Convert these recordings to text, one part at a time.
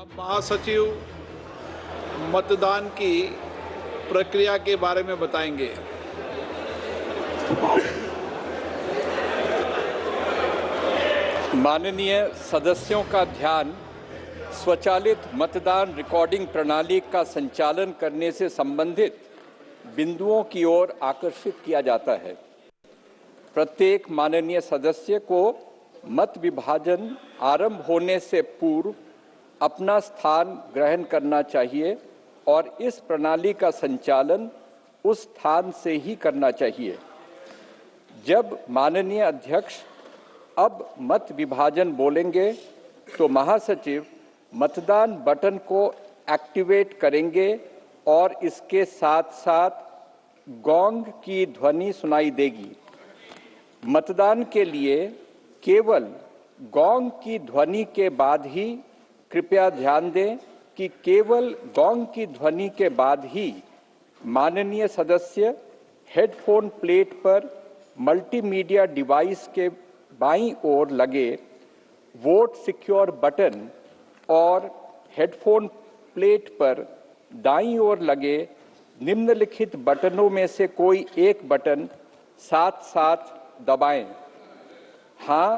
अब महासचिव मतदान की प्रक्रिया के बारे में बताएंगे। माननीय सदस्यों का ध्यान स्वचालित मतदान रिकॉर्डिंग प्रणाली का संचालन करने से संबंधित बिंदुओं की ओर आकर्षित किया जाता है। प्रत्येक माननीय सदस्य को मत विभाजन आरंभ होने से पूर्व अपना स्थान ग्रहण करना चाहिए और इस प्रणाली का संचालन उस स्थान से ही करना चाहिए। जब माननीय अध्यक्ष अब मत विभाजन बोलेंगे तो महासचिव मतदान बटन को एक्टिवेट करेंगे और इसके साथ साथ गोंग की ध्वनि सुनाई देगी। मतदान के लिए केवल गोंग की ध्वनि के बाद ही कृपया ध्यान दें कि केवल गोंग की ध्वनि के बाद ही माननीय सदस्य हेडफोन प्लेट पर मल्टीमीडिया डिवाइस के बाईं ओर लगे वोट सिक्योर बटन और हेडफोन प्लेट पर दाईं ओर लगे निम्नलिखित बटनों में से कोई एक बटन साथ साथ दबाएं। हाँ,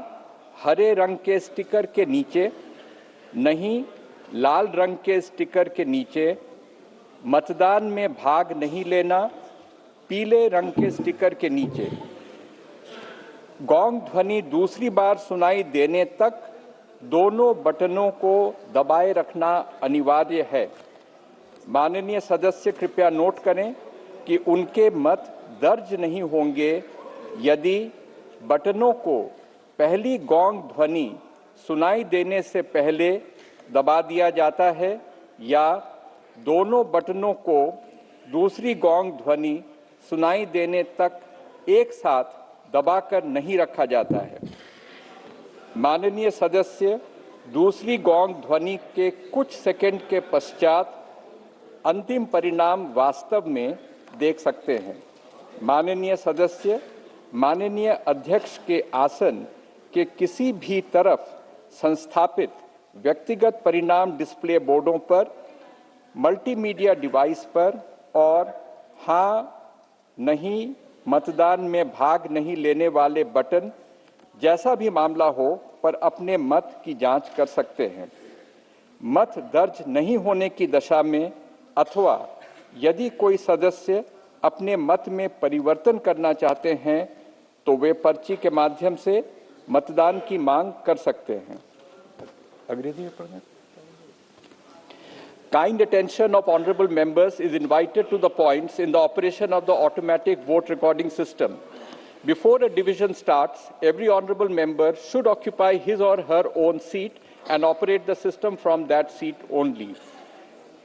हरे रंग के स्टिकर के नीचे, नहीं लाल रंग के स्टिकर के नीचे। मतदान में भाग नहीं लेना, पीले रंग के स्टिकर के नीचे। गोंग ध्वनि दूसरी बार सुनाई देने तक दोनों बटनों को दबाए रखना अनिवार्य है। माननीय सदस्य कृपया नोट करें कि उनके मत दर्ज नहीं होंगे यदि बटनों को पहली गोंग ध्वनि सुनाई देने से पहले दबा दिया जाता है या दोनों बटनों को दूसरी गोंग ध्वनि सुनाई देने तक एक साथ दबाकर नहीं रखा जाता है। माननीय सदस्य दूसरी गोंग ध्वनि के कुछ सेकंड के पश्चात अंतिम परिणाम वास्तव में देख सकते हैं। माननीय सदस्य माननीय अध्यक्ष के आसन के किसी भी तरफ संस्थापित व्यक्तिगत परिणाम डिस्प्ले बोर्डों पर, मल्टीमीडिया डिवाइस पर और हाँ, नहीं, मतदान में भाग नहीं लेने वाले बटन जैसा भी मामला हो पर अपने मत की जांच कर सकते हैं। मत दर्ज नहीं होने की दशा में अथवा यदि कोई सदस्य अपने मत में परिवर्तन करना चाहते हैं तो वे पर्ची के माध्यम से मतदान की मांग कर सकते हैं। Kind attention of honorable members is invited to the points in the operation of the automatic vote recording system. Before a division starts, every honorable member should occupy his or her own seat and operate the system from that seat only.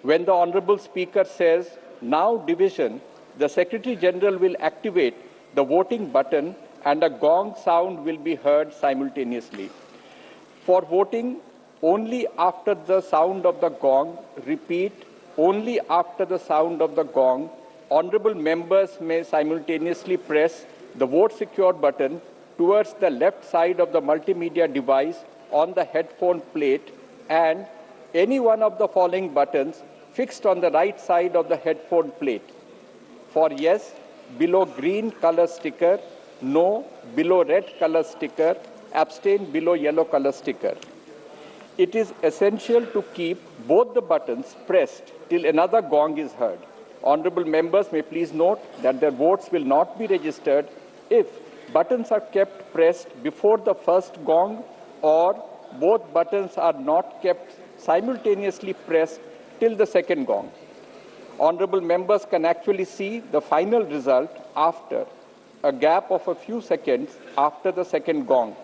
When the honorable speaker says, "Now division," the Secretary General will activate the voting button and a gong sound will be heard simultaneously. For voting, only after the sound of the gong, repeat, only after the sound of the gong, honorable members may simultaneously press the vote secure button towards the left side of the multimedia device on the headphone plate and any one of the following buttons fixed on the right side of the headphone plate. For yes, below green color sticker, no, below red color sticker, abstain below yellow color sticker. It is essential to keep both the buttons pressed till another gong is heard. Honorable members may please note that their votes will not be registered if buttons are kept pressed before the first gong or both buttons are not kept simultaneously pressed till the second gong. Honorable members can actually see the final result after a gap of a few seconds after the second gong.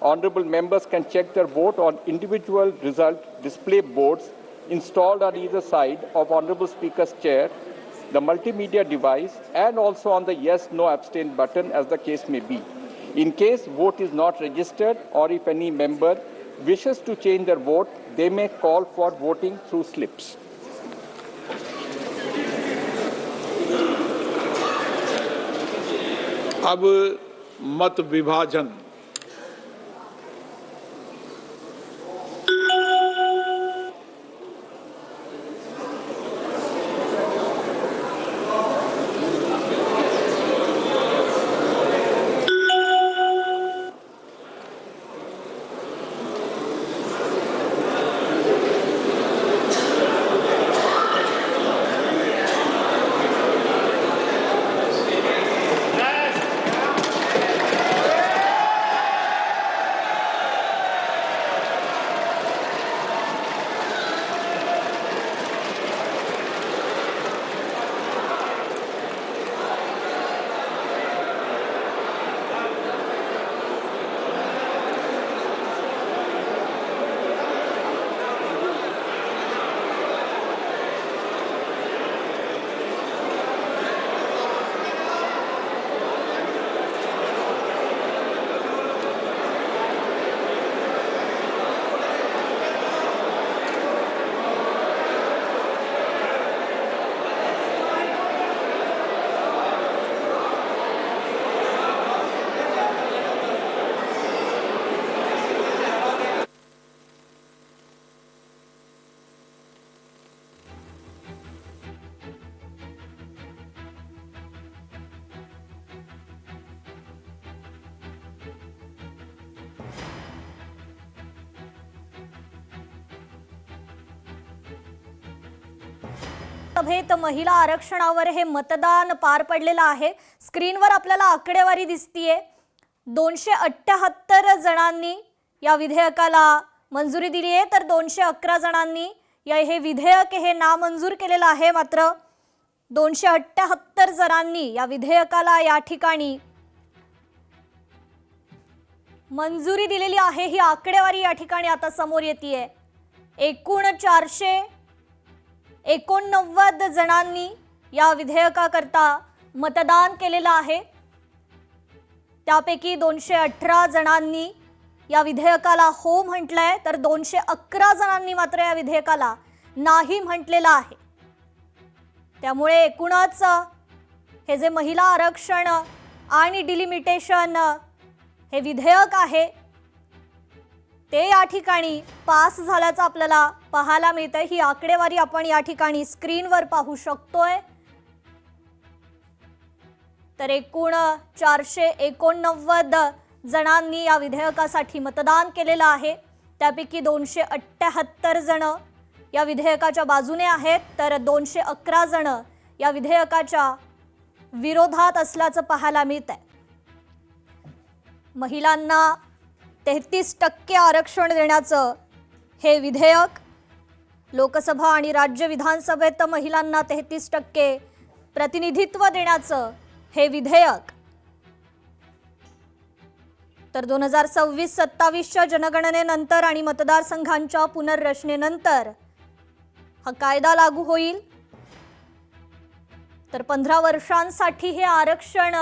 Honorable members can check their vote on individual result display boards installed on either side of Honorable Speaker's chair, the multimedia device, and also on the yes, no, abstain button as the case may be. In case vote is not registered or if any member wishes to change their vote, they may call for voting through slips. अब मत विभाजन। लोकसभेत महिला आरक्षणावर हे मतदान पार पडलेलं आहे। स्क्रीनवर आपल्याला आकडेवारी दिसतीये। 278 जणांनी या विधेयकाला मंजुरी दिली आहे, तर 211 जणांनी हे विधेयक हे नामंजूर केलेलं आहे। मात्र 278 जणांनी या विधेयकाला या ठिकाणी मंजुरी दिलेली आहे। ही आकडेवारी या ठिकाणी आता समोर येतेय। एकूण 489 जणांनी या विधेयकाकरता मतदान केलेलं आहे। त्यापैकी 218 जणांनी या विधेयकाला हो म्हटलंय, तर 211 जणांनी मात्र या विधेयकाला नाही म्हटलेलं आहे। त्यामुळे एकूणच हे जे महिला आरक्षण आणि डिलिमिटेशन हे विधेयक आहे ते या ठिकाणी पास झाल्याचं आपल्याला पाहायला मिळतंय। ही आकडेवारी आपण या ठिकाणी स्क्रीनवर पाहू शकतोय। तर एकूण 489 जणांनी या विधेयकासाठी मतदान केलेलं आहे। त्यापैकी 278 जण या विधेयकाच्या बाजूने आहेत, तर 211 जण या विधेयकाच्या विरोधात असल्याचं पाहायला मिळतंय। महिलांना 33% आरक्षण देण्याचं हे विधेयक, लोकसभा आणि राज्य विधानसभेत महिलांना 33% प्रतिनिधित्व देण्याचं हे विधेयक, तर 2026-27च्या जनगणनेनंतर आणि मतदारसंघांच्या पुनर्रचनेनंतर हा कायदा लागू होईल। तर 15 वर्षांसाठी हे आरक्षण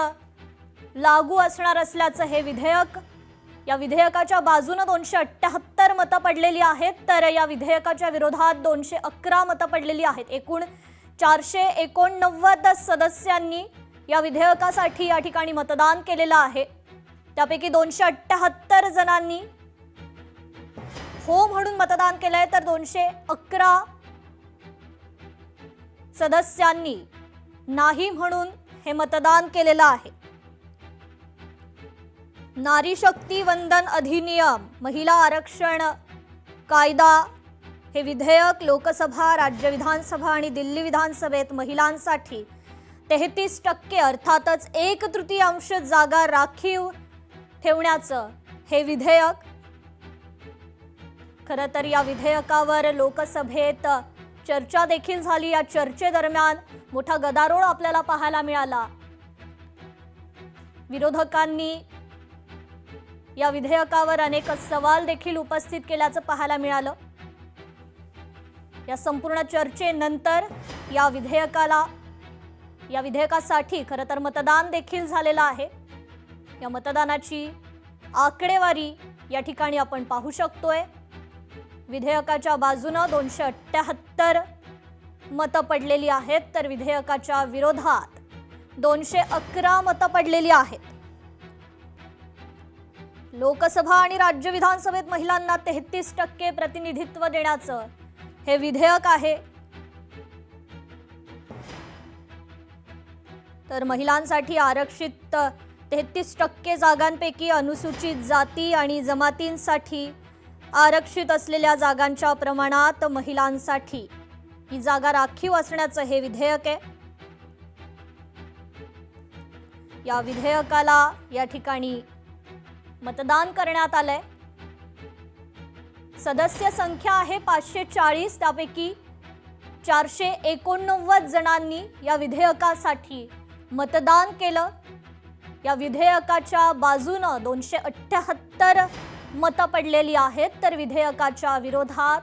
लागू असणार असल्याचं हे विधेयक, या विधेयकाच्या बाजूने 278 मतं पडलेली आहेत, तर या विधेयकाच्या विरोधात 211 मतं पडलेली आहेत। एकूण 489 सदस्यांनी या विधेयकासाठी या ठिकाणी मतदान केलेलं आहे। त्यापैकी 278 जणांनी हो म्हणून मतदान केलंय, तर 211 सदस्यांनी नाही म्हणून हे मतदान केलेलं आहे। नारी शक्ती वंदन अधिनियम, महिला आरक्षण कायदा हे विधेयक लोकसभा, राज्य विधानसभा आणि दिल्ली विधानसभेत महिलांसाठी 33% अर्थातच 1/3 जागा राखीव ठेवण्याचं हे विधेयक। खरं तर या विधेयकावर लोकसभेत चर्चा देखील झाली। या चर्चेदरम्यान मोठा गदारोळ आपल्याला पाहायला मिळाला। विरोधकांनी या विधेयकावर अनेक सवाल देखील उपस्थित केल्याचं पाहायला मिळालं। या संपूर्ण चर्चेनंतर या विधेयकासाठी खरं तर मतदान देखील झालेलं आहे। या मतदानाची आकडेवारी या ठिकाणी आपण पाहू शकतोय। विधेयकाच्या बाजूने 278 मतं पडलेली आहेत, तर विधेयकाच्या विरोधात 211 मतं पडलेली आहेत। लोकसभा आणि राज्य विधानसभेत महिलांना 33% प्रतिनिधित्व देण्याचं हे विधेयक आहे। तर महिलांसाठी आरक्षित 33% जागांपैकी अनुसूचित जाती आणि जमातींसाठी आरक्षित असलेल्या जागांच्या प्रमाणात महिलांसाठी ही जागा राखीव असण्याचं हे विधेयक आहे। या विधेयकाला या ठिकाणी मतदान करण्यात आलंय। सदस्य संख्या आहे 540, त्यापैकी 489 जणांनी या विधेयकासाठी मतदान केलं। या विधेयकाच्या बाजूने 278 मतं पडलेली आहेत, तर विधेयकाच्या विरोधात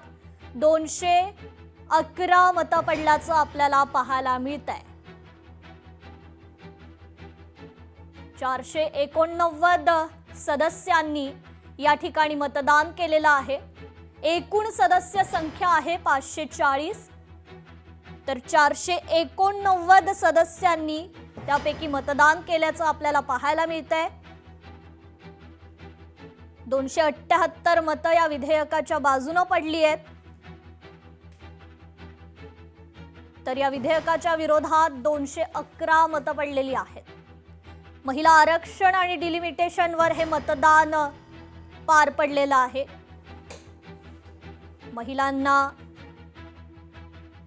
211 मतं पडल्याचं आपल्याला पाहायला मिळतंय। 489 सदस्यांनी या ठिकाणी मतदान केलेलं आहे। एकूण सदस्य संख्या आहे 540, तर 489 सदस्यांनी त्यापैकी मतदान केल्याचं आपल्याला पाहायला मिळतंय। 278 मतं या विधेयकाच्या बाजूने पडली आहेत, तर या विधेयकाच्या विरोधात 211 मतं पडलेली आहेत। महिला आरक्षण आणि डिलिमिटेशनवर हे मतदान पार पडलेलं आहे। महिलांना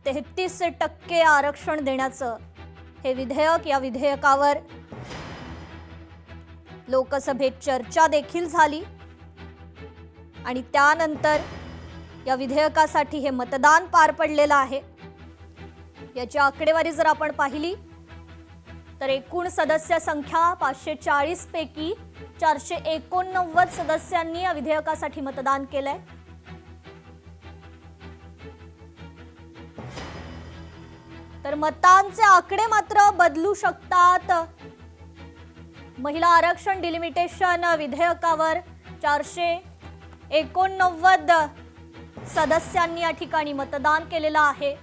33% आरक्षण देण्याचं हे विधेयक, या विधेयकावर लोकसभेत चर्चा देखील झाली आणि त्यानंतर या विधेयकासाठी हे मतदान पार पडलेलं आहे. याची आकडेवारी जर आपण पाहिली तर एकूण सदस्य संख्या 540 पैकी 489 सदस्यांनी या विधेयकासाठी मतदान केलंय. तर मतांचे आकडे मात्र बदलू शकतात. महिला आरक्षण डिलिमिटेशन विधेयकावर 489 सदस्यांनी या ठिकाणी मतदान केलेलं आहे.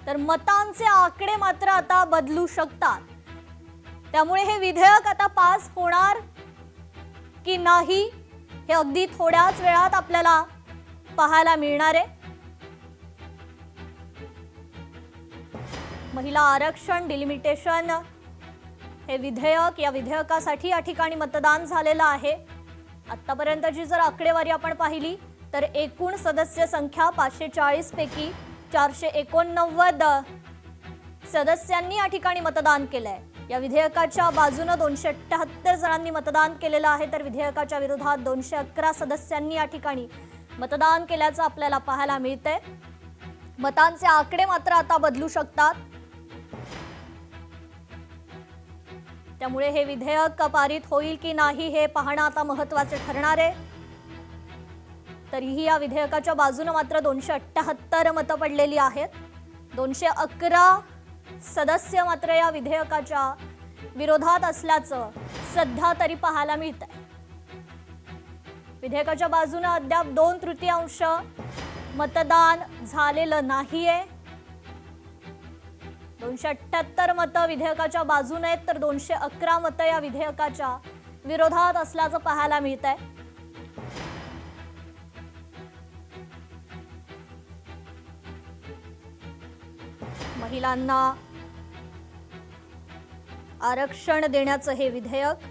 तर मतांचे आकडे मात्र आता बदलू शकतात. त्यामुळे हे विधेयक आता पास होणार की नाही हे अगदी थोड्याच वेळात आपल्याला पाहायला मिळणार आहे. महिला आरक्षण डिलिमिटेशन हे विधेयक, या विधेयकासाठी या ठिकाणी मतदान झालेलं आहे. आतापर्यंतची जर आकडेवारी आपण पाहिली तर एकूण सदस्य संख्या 540 पैकी 489 सदस्यांनी या ठिकाणी मतदान केलंय. या विधेयकाच्या बाजूने 278 जणांनी मतदान केलेलं आहे, तर विधेयकाच्या विरोधात 211 सदस्यांनी या ठिकाणी मतदान केल्याचं आपल्याला पाहायला मिळतंय. मतांचे आकडे मात्र आता बदलू शकतात. त्यामुळे हे विधेयक पारित होईल की नाही हे पाहणं आता महत्त्वाचे ठरणार आहे. तरीही या विधेयकाच्या बाजूने मात्र 278 मतं पडलेली आहेत. 211 सदस्य मात्र या विधेयकाच्या विरोधात असल्याचं सध्या तरी पाहायला मिळतंय. विधेयकाच्या बाजूने अद्याप 2/3 मतदान झालेलं नाहीये. 278 मतं विधेयकाच्या बाजूने आहेत, तर 211 मतं या विधेयकाच्या विरोधात असल्याचं पाहायला मिळतंय. महिलांना आरक्षण देण्याचं हे विधेयक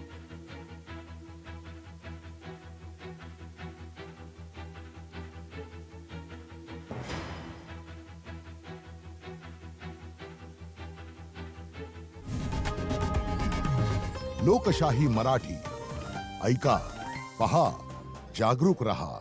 लोकशाही मराठी ऐका, पहा, जागरूक रहा.